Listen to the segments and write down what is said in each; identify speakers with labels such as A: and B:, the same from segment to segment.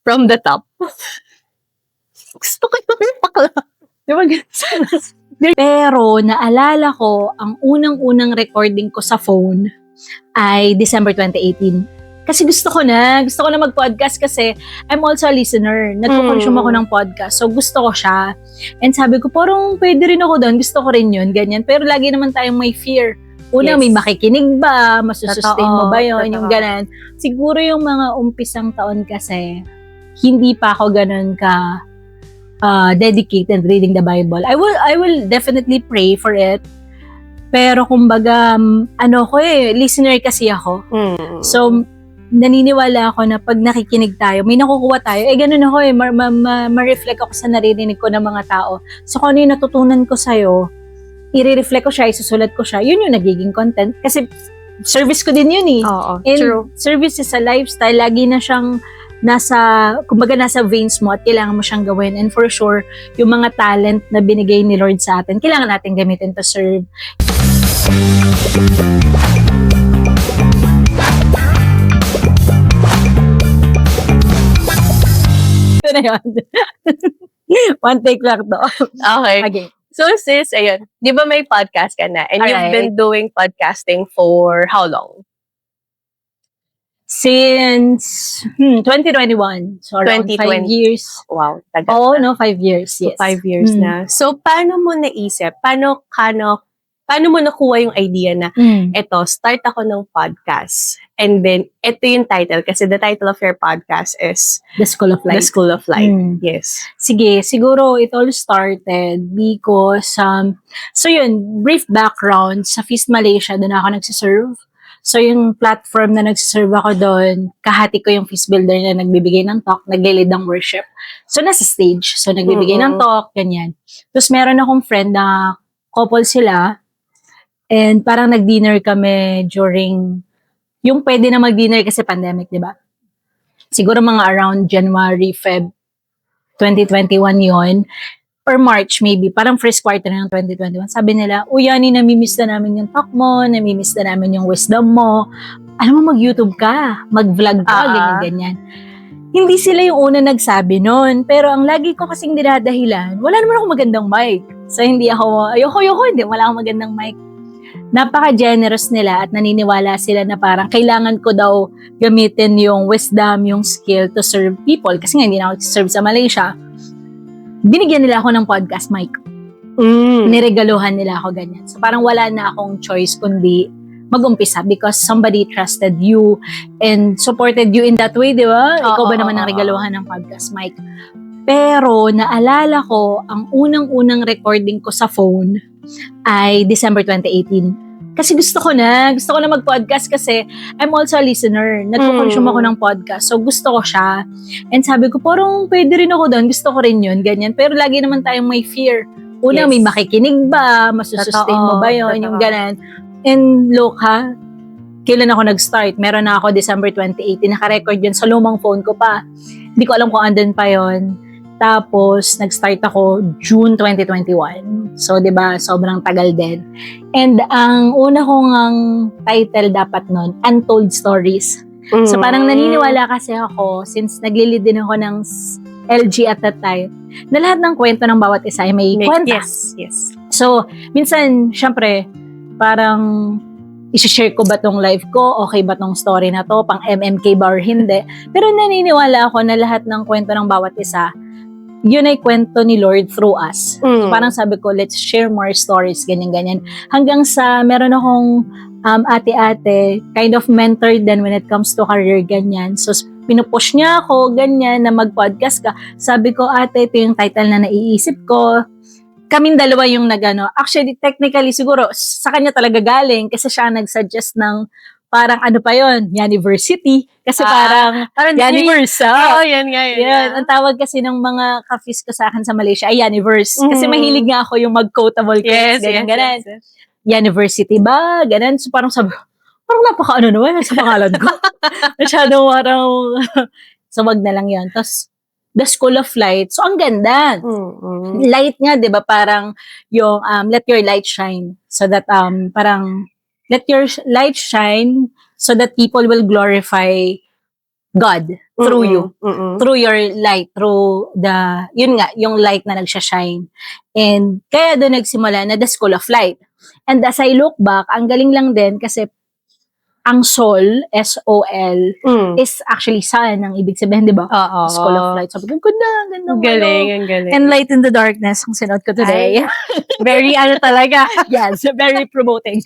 A: from the top. Gusto ko yung bakla. Diba?
B: Pero naalala ko, ang unang-unang recording ko sa phone ay December 2018. Kasi gusto ko na mag-podcast kasi I'm also a listener. Nagko-consume ako ng podcast. So gusto ko siya. And sabi ko, parang pwede rin ako doon. Gusto ko rin yun, ganyan. Pero lagi naman tayong may fear. Una, may makikinig ba? Masusustain mo ba yun? Yung ganan. Siguro yung mga umpisang taon kasi, hindi pa ako ganun ka dedicated reading the Bible. I will definitely pray for it. Pero kumbaga, listener kasi ako. So, naniniwala ako na pag nakikinig tayo, may nakukuha tayo. Ganun ako ma-reflect ako sa naririnig ko ng mga tao. So, kung ano yung natutunan ko sa'yo, i-reflect ko siya, isusulat ko siya, yun yung nagiging content. Kasi, service ko din yun eh.
A: Oo,
B: and
A: true.
B: Service is a lifestyle. Lagi na siyang nasa veins mo at kailangan mo siyang gawin. And for sure, yung mga talent na binigay ni Lord sa atin, kailangan natin gamitin to serve. Ito na yun. One take lang to.
A: Okay. So sis, ayun, di ba may podcast ka na? And you've been doing podcasting for how long?
B: Since 2021. So around 5 years.
A: Wow, tagal
B: Oo,
A: na.
B: 5 years, yes.
A: So 5 years na. So paano mo naisip? Paano mo nakuha yung idea na eto, start ako ng podcast? And then, ito yung title kasi the title of your podcast is
B: The School of Life.
A: The School of Life. Yes.
B: Sige, siguro it all started because, so yun, brief background, sa Feast Malaysia, doon ako nagsiserve. So yung platform na nagsiserve ako doon, kahati ko yung Feast Builder na nagbibigay ng talk, nag-lead ng worship. So nasa stage, so nagbibigay ng talk, ganyan. Tapos meron akong friend na couple sila, and parang nag-dinner kami during, yung pwede na mag-dinner kasi pandemic, di ba? Siguro mga around January, Feb 2021 yon or March maybe, parang first quarter ng 2021. Sabi nila, Yani, namimiss na namin yung talk mo, namimiss na namin yung wisdom mo. Alam mo, mag-YouTube ka, mag-vlog ka, ganyan-ganyan. Hindi sila yung una nagsabi nun, pero ang lagi ko kasing dinadahilan, wala naman ako magandang mic. So hindi ako, wala akong magandang mic. Napaka-generous nila at naniniwala sila na parang kailangan ko daw gamitin yung wisdom, yung skill to serve people. Kasi nga hindi na ako serve sa Malaysia. Binigyan nila ako ng podcast mic. Niregaluhan nila ako ganyan. So parang wala na akong choice kundi mag-umpisa because somebody trusted you and supported you in that way, di ba? Ikaw ba naman ang regaluhan ng podcast mic? Pero naalala ko, ang unang-unang recording ko sa phone ay December 2018. Kasi gusto ko na mag-podcast kasi I'm also a listener. Nagko-consume ako ng podcast. So gusto ko siya. And sabi ko, parang pwede rin ako doon. Gusto ko rin yun, ganyan. Pero lagi naman tayong may fear. Una, may makikinig ba? Masusustain mo ba yun? Yung ganan. And look ha, kailan ako nag-start? Meron na ako December 2018. Naka-record yun sa lumang phone ko pa. Hindi ko alam kung andun pa yun. Tapos, nag-start ako June 2021. So, di ba, sobrang tagal din. And ang una kong title dapat nun, Untold Stories. So, parang naniniwala kasi ako, since nag-lead din ako ng LG at that time, na lahat ng kwento ng bawat isa ay may kwenta.
A: Yes.
B: So, minsan, syempre, parang i-share ko ba tong life ko? Okay ba tong story na to? Pang MMK ba or hindi? Pero naniniwala ako na lahat ng kwento ng bawat isa, yun ay kwento ni Lord through us. So, parang sabi ko, let's share more stories, ganyan-ganyan. Hanggang sa meron akong ate-ate, kind of mentor din when it comes to career, ganyan. So, pinupush niya ako, ganyan, na mag-podcast ka. Sabi ko, ate, ito yung title na naiisip ko. Kaming dalawa yung nagano. Actually, technically, siguro, sa kanya talaga galing kasi siya nag-suggest ng parang ano pa yon, University. Kasi parang Universe.
A: Yan nga.
B: Yan. Ang tawag kasi ng mga ka-fis ko sa akin sa Malaysia ay Universe. Kasi mahilig nga ako yung mag-quotable quotes. Ganyan. University ba? Ganun. So parang sabi, parang napaka-ano naman sa pangalan ko. Masyadong parang, so wag na lang yan. Tapos, The School of Light. So, ang ganda. Light nga, di ba? Parang yung let your light shine. So that parang let your light shine so that people will glorify God through you.
A: Mm-mm.
B: Through your light, through yun nga, yung light na nagsha-shine. And kaya doon nagsimula na the School of Light. And as I look back, ang galing lang din kasi ang soul, S-O-L, is actually sun, ang ibig sabihin, di ba?
A: Oo.
B: School of Light. Sabi ko, ganda.
A: Ang galing.
B: And light in the darkness, ang sinuot ko today.
A: Very talaga.
B: Yes, very promoting.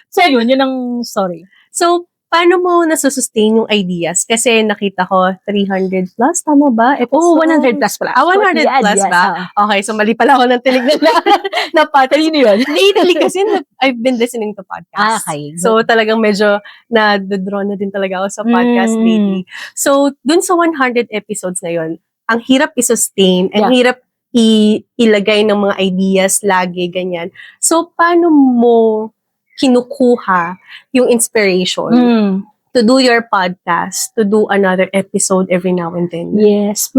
B: So yun ang story.
A: So, paano mo nasusustain yung ideas? Kasi nakita ko 300 plus, tama ba?
B: 100 plus pala.
A: 100 plus
B: yes,
A: ba? Okay, so mali pala ako ng tinignan na podcast.
B: yun?
A: Lately kasi I've been listening to podcasts.
B: Okay.
A: So talagang medyo na-draw na din talaga ako sa podcast lately. So, dun sa 100 episodes na yun, ang hirap i-sustain, ang hirap ilagay ng mga ideas lagi, ganyan. So, paano mo kinukuha yung inspiration to do your podcast, to do another episode every now and then?
B: Yes.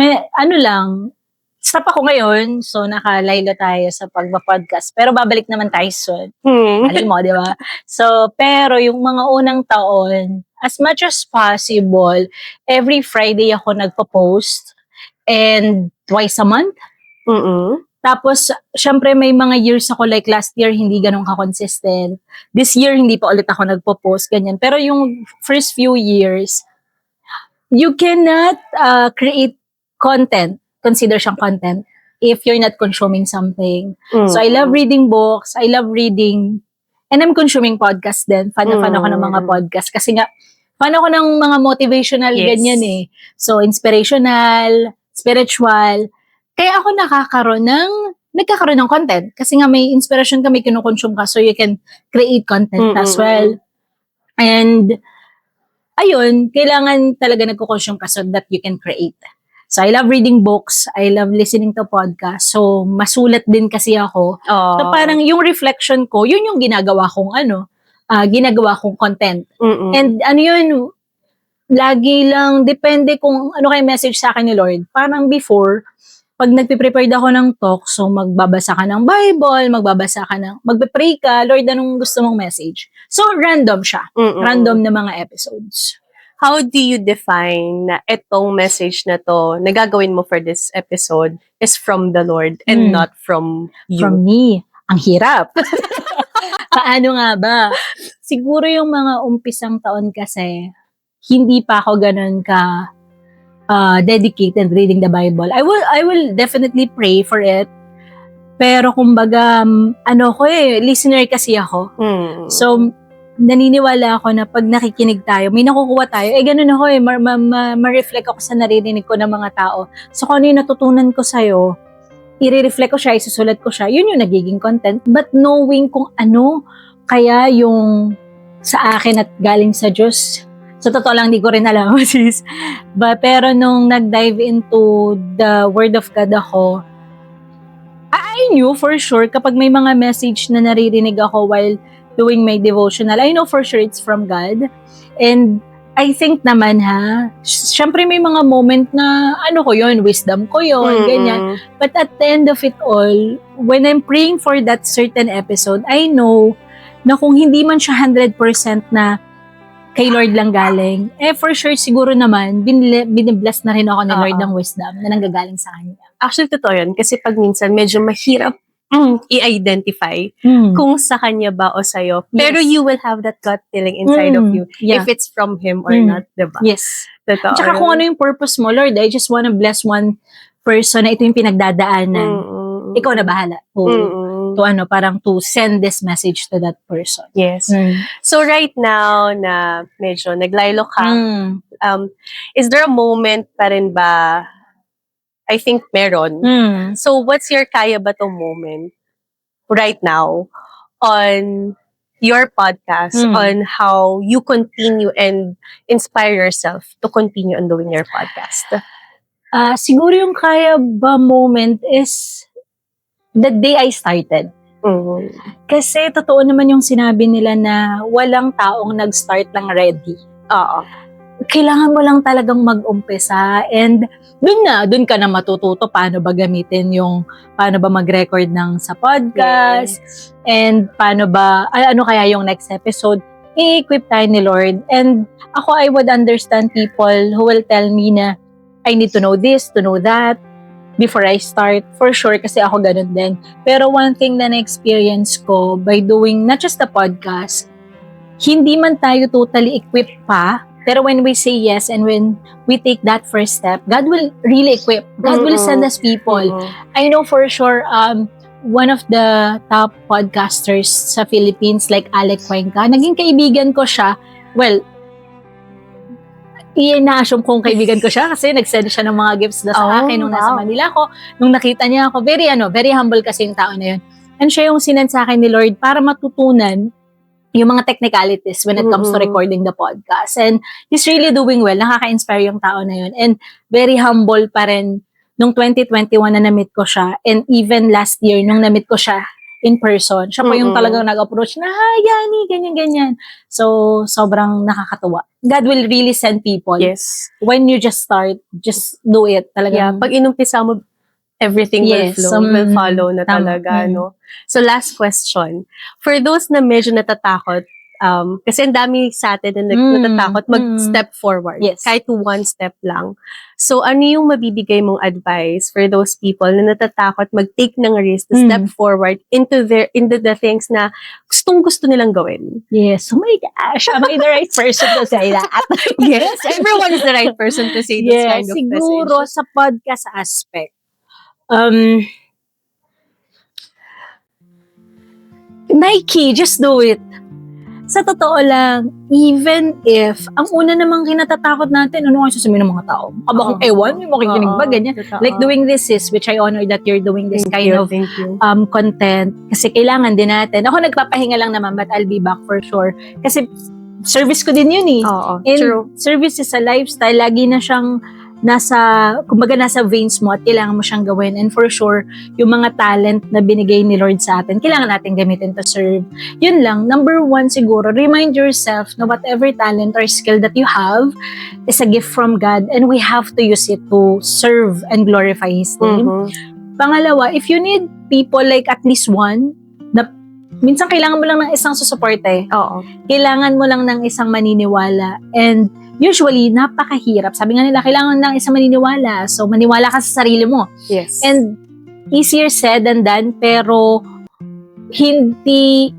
B: Stop ako ngayon, so nakalaylo tayo sa pagpa-podcast. Pero babalik naman tayo soon. Alam mo, di ba? So, pero yung mga unang taon, as much as possible, every Friday ako nagpo-post and twice a month. Tapos, syempre may mga years ako, like last year, hindi ganun ka-consistent. This year, hindi pa ulit ako nagpo-post, ganyan. Pero yung first few years, you cannot create content, consider siyang content, if you're not consuming something. So, I love reading books, I love reading, and I'm consuming podcasts din. Fan ako ng mga podcasts. Kasi nga, fan ako ng mga motivational, ganyan eh. So, inspirational, spiritual. Kaya ako nagkakaroon ng content. Kasi nga may inspiration kami kinukonsume ka, so you can create content as well. And, ayun, kailangan talaga nagko-consume ka so that you can create. So, I love reading books. I love listening to podcasts. So, masulat din kasi ako. So, parang yung reflection ko, yun yung ginagawa kong content. And yun, lagi lang, depende kung ano kay message sa akin ni Lord. Parang before, pag nagpe-prepare ako ng talk, so magbabasa ka ng Bible, magpe-pray ka, Lord, anong gusto mong message? So, random siya. Random na mga episodes.
A: How do you define na itong message na to, na gagawin mo for this episode, is from the Lord and not from you?
B: From me. Ang hirap. Paano nga ba? Siguro yung mga umpisang taon kasi, hindi pa ako ganun ka dedicated reading the Bible. I will definitely pray for it. Pero kumbaga, listener kasi ako. So, naniniwala ako na pag nakikinig tayo, may nakukuha tayo. Ganun ako ma-reflect ako sa naririnig ko ng mga tao. So, kung ano yung natutunan ko sa'yo, i-reflect ko siya, isusulat ko siya, yun yung nagiging content. But knowing kung ano kaya yung sa akin at galing sa Diyos, sa totoo lang, di ko rin alam, sis. Pero nung nag-dive into the Word of God ako, I knew for sure kapag may mga message na naririnig ako while doing my devotional, I know for sure it's from God. And I think naman syempre may mga moment na, wisdom ko yun, ganyan. But at the end of it all, when I'm praying for that certain episode, I know na kung hindi man siya 100% na kay Lord lang galing, for sure siguro naman, binibless na rin ako ni Lord ng wisdom na nanggagaling sa Kanya.
A: Actually, totoo yun. Kasi pag minsan, medyo mahirap i-identify kung sa Kanya ba o sa'yo. Pero you will have that gut feeling inside of you if it's from Him or not, diba?
B: Yes.
A: Totoo.
B: Tsaka kung ano yung purpose mo, Lord, I just wanna bless one person na ito yung pinagdadaanan. Ikaw na bahala. To send this message to that person.
A: Yes. So right now na medyo naglaylo ka, is there a moment pa rin ba? I think meron. So what's your kaya ba tong moment right now on your podcast, on how you continue and inspire yourself to continue on doing your podcast?
B: Siguro yung kaya ba moment is the day I started. Kasi totoo naman yung sinabi nila na walang taong nag-start lang ready. Kailangan mo lang talagang mag-umpisa and dun ka na matututo paano ba gamitin paano ba mag-record sa podcast and paano ba, ano kaya yung next episode. i-equip tayo ni Lord. And ako, I would understand people who will tell me na I need to know this, to know that before I start. For sure, kasi ako ganun din. Pero one thing na na-experience ko by doing not just the podcast, hindi man tayo totally equipped pa, pero when we say yes and when we take that first step, God will really equip. God will send us people. I know for sure, one of the top podcasters sa Philippines, like Alec Cuenca, naging kaibigan ko siya. Well, i-assume kong kaibigan ko siya kasi nag-send siya ng mga gifts na sa akin nung nasa Manila ako. Nung nakita niya ako, very humble kasi yung tao na yun. And siya yung sinend sa akin ni Lord para matutunan yung mga technicalities when it comes to recording the podcast. And he's really doing well. Nakaka-inspire yung tao na yun. And very humble pa rin nung 2021 na na-meet ko siya. And even last year, nung na-meet ko siya in person, siya po yung talagang nag-approach na, hi, Yani, ganyan-ganyan. So, sobrang nakakatuwa. God will really send people.
A: Yes.
B: When you just start, just do it. Talagang,
A: Yeah, pag inumpisa mo, everything will flow, will follow na talaga, no? So, last question. For those na medyo natatakot, kasi ang dami sa atin na natatakot mag-step forward.
B: Yes.
A: Kahit one step lang. So, ano yung mabibigay mong advice for those people na natatakot mag-take ng risk to step forward into the things na gustong-gusto nilang gawin?
B: Yes. Oh my gosh, am I the right person to say that?
A: Yes, everyone is the right person to say this kind of
B: siguro
A: message.
B: sa podcast aspect. Nike, just do it. Sa totoo lang, even if, ang una namang kinatatakot natin, ano nga sasabihin ng mga tao? Aba kung ewan, may makikinig ba, ganyan. Like doing this is, which I honor that you're doing this kind of content. Kasi kailangan din natin. Ako nagpapahinga lang naman, but I'll be back for sure. Kasi service ko din yun eh. And
A: true.
B: service is a lifestyle. Lagi na siyang kumbaga nasa veins mo at kailangan mo siyang gawin. And for sure, yung mga talent na binigay ni Lord sa atin, kailangan natin gamitin to serve. Yun lang. Number one siguro, remind yourself na whatever talent or skill that you have is a gift from God and we have to use it to serve and glorify His name. Pangalawa, if you need people like at least one, na minsan kailangan mo lang ng isang susuporte. Kailangan mo lang ng isang maniniwala. And usually, napakahirap. Sabi nga nila, kailangan ng isang maniniwala. So, maniwala ka sa sarili mo.
A: Yes.
B: And easier said than done, pero hindi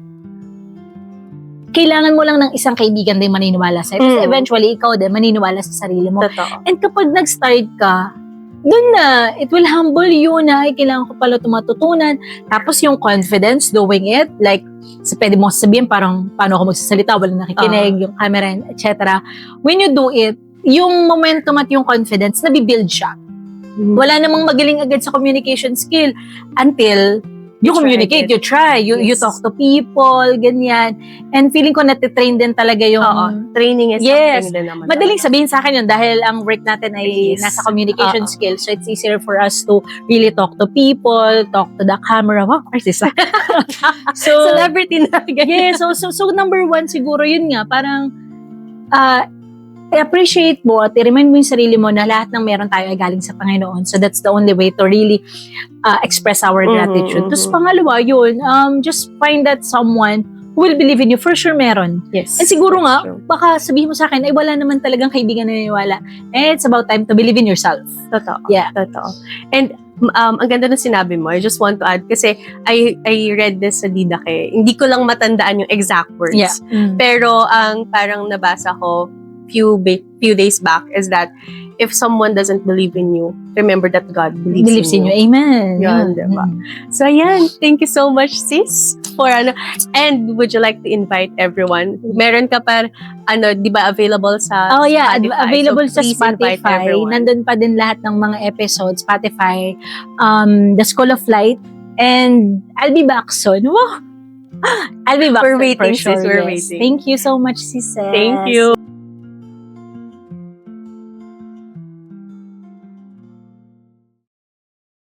B: kailangan mo lang ng isang kaibigan din maniniwala sa'yo. Kasi eventually, ikaw din maniniwala sa sarili mo.
A: Totoo.
B: And kapag nag-start ka, dun na, it will humble you na, ay, kailangan ko pala matutunan. Tapos yung confidence doing it, like, pwede mo sabihin parang paano ako magsasalita, walang nakikinig, yung camera, etc. When you do it, yung momentum at yung confidence, nabibuild siya. Wala namang magaling agad sa communication skill until you communicate, you try, you talk to people, ganyan. And feeling ko natitrain din talaga yung...
A: Training is something din naman.
B: Madaling sabihin sa akin yun dahil ang work natin ay nasa communication skills. So it's easier for us to really talk to people, talk to the camera. Wow, artist. So,
A: celebrity na.
B: Yeah, so number one siguro yun nga, parang i-appreciate mo at i-remind mo yung sarili mo na lahat ng meron tayo ay galing sa Panginoon. So that's the only way to really express our gratitude. Tapos pangalawa yun, just find that someone who will believe in you. For sure meron.
A: Yes.
B: And siguro nga, baka sabihin mo sa akin, ay wala naman talagang kaibigan na naniniwala. It's about time to believe in yourself.
A: Totoo.
B: Yeah.
A: Totoo. And ang ganda ng sinabi mo, I just want to add, kasi I read this sa Didache. Hindi ko lang matandaan yung exact words.
B: Yeah.
A: Pero ang parang nabasa ko few days back is that if someone doesn't believe in you, remember that God believes in you.
B: Amen.
A: Yan, diba? So, ayan. Thank you so much, sis. And would you like to invite everyone? Meron ka pa, di ba, available sa Spotify?
B: Available
A: so
B: sa Spotify. Nandun pa din lahat ng mga episodes. Spotify, The School of Light, and I'll be back soon. Wow! I'll be back
A: We're waiting,
B: for sure.
A: sis. We're waiting.
B: Thank you so much, sis.
A: Thank you.